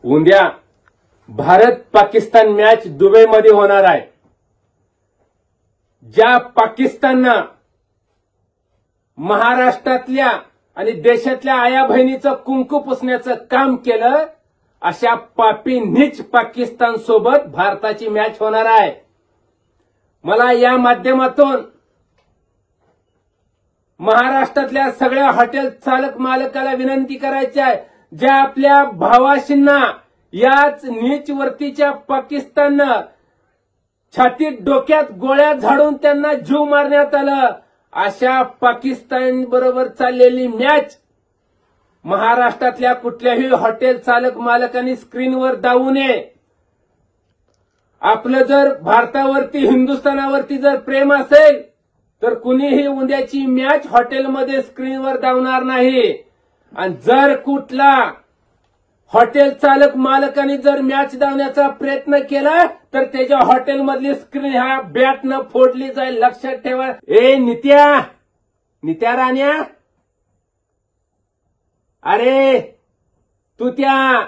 उद्या भारत पाकिस्तान मॅच दुबईमध्ये होणार आहे। ज्या पाकिस्ताननं महाराष्ट्रातल्या आणि देशातल्या आया बहिणीचं कुंकू पुसण्याचं काम केलं, अशा पापी नीच पाकिस्तान सोबत भारताची मॅच होणार आहे। मला या माध्यमातून महाराष्ट्रातल्या सगळ्या हॉटेल चालक मालकाला विनंती करायची आहे, ज्या आपल्या भावाशींना याच नीच वर्तीच्या पाकिस्ताननं छातीत डोक्यात गोळ्या झाडून त्यांना जीव मारण्यात आलं, अशा पाकिस्तान बरोबर चाललेली मॅच महाराष्ट्रातल्या कुठल्याही हॉटेल चालक मालकांनी स्क्रीनवर दावू नये। आपलं जर भारतावरती हिंदुस्थानावरती जर प्रेम असेल तर कुणीही उद्याची मॅच हॉटेलमध्ये स्क्रीनवर दावणार नाही। आणि जर कुठला हॉटेल चालक मालकांनी जर मॅच दावण्याचा प्रयत्न केला तर त्याच्या हॉटेलमधली स्क्रीन ह्या बॅटनं फोडली जाईल, लक्षात ठेवा। ए नित्या राण्या, अरे तू त्या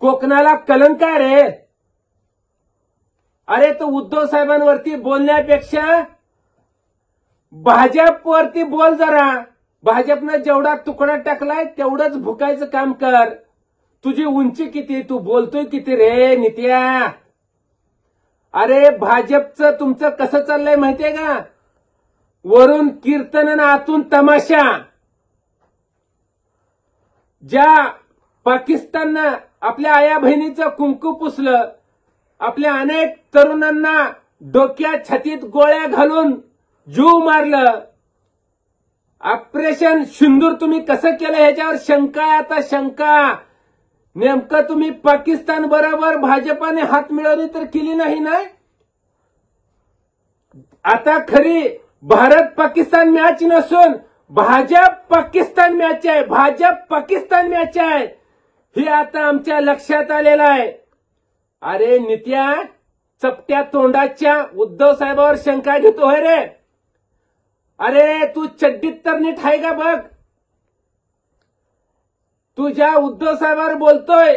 कोकणाला कलंक आहे रे। अरे तो उद्धव साहेबांवरती बोलण्यापेक्षा भाजपवरती बोल जरा। भाजपनं जेवढा तुकडा टाकलाय तेवढंच भुकायचं काम कर। तुझी उंची किती, तू बोलतोय किती रे नित्या? अरे भाजपचं तुमचं कसं चाललंय माहितीये का? वरून कीर्तन आणि आतून तमाशा। ज्या पाकिस्ताननं आपल्या आया बहिणीचं कुंकू पुसलं, आपल्या अनेक तरुणांना डोक्यात छातीत गोळ्या घालून जीव मारलं, ऑपरेशन सिंदूर तुम्ही कसं केलं ह्याच्यावर शंका आहे। आता शंका नेमकं तुम्ही पाकिस्तान बरोबर भाजपाने हात मिळवली तर केली नाही ना? आता खरी भारत पाकिस्तान मॅच नसून भाजप पाकिस्तान मॅच आहे, भाजप पाकिस्तान मॅच आहे, हे आता आमच्या लक्षात आलेलं आहे। अरे नित्या, चपट्या तोंडाच्या उद्धव साहेबावर शंका घेतो होय रे? अरे तू चड्डीत तर नीट आहे का बघ? तू ज्या उद्धव साहेबावर बोलतोय,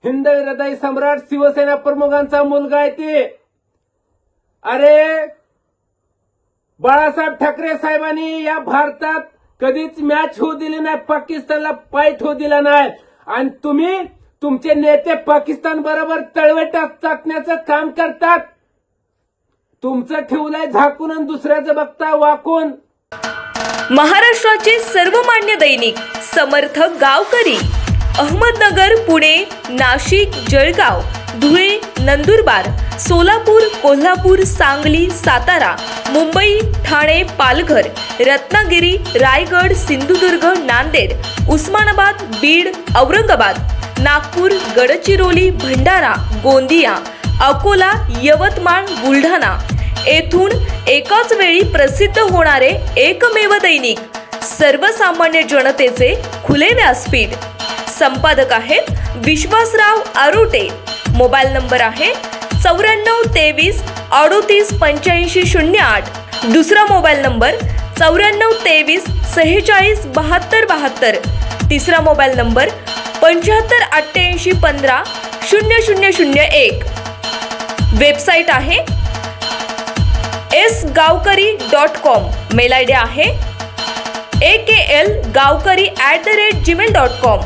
हिंद हृदय सम्राट शिवसेना प्रमुखांचा मुलगा आहे ते। अरे बाळासाहेब ठाकरे साहेबांनी या भारतात कधीच मॅच होऊ दिली नाही, पाकिस्तानला पायट होऊ दिला नाही। आणि तुम्ही तुमचे नेते पाकिस्तान बरोबर तळवे टाकण्याचं काम करतात। तुमचं ठेवलंय झाकून आणि दुसऱ्याचं बघता वाकून। महाराष्ट्राचे सर्वमान्य दैनिक समर्थ गावकरी अहमदनगर, पुणे, नाशिक, जळगाव, धुळे, नंदुरबार, सोलापूर, कोल्हापूर, सांगली, सातारा, मुंबई, ठाणे, पालघर, रत्नागिरी, रायगड, सिंधुदुर्ग, नांदेड, उस्मानाबाद, बीड, औरंगाबाद, नागपूर, गडचिरोली, भंडारा, गोंदिया, अकोला, यवतमाळ, बुलढाणा येथून एकाच वेळी प्रसिद्ध होणारे एकमेव दैनिक, सर्वसामान्य जनतेचे खुले व्यासपीठ। संपादक आहेत विश्वासराव आरोटे। मोबाईल नंबर आहे 9423 38 85 08। दुसरा मोबाईल नंबर 9423 46 72 72। तिसरा मोबाईल नंबर 75 88 15 0001। वेबसाईट आहे sgavkari.com। मेल आयडी आहे akl gavkari@gmail.com।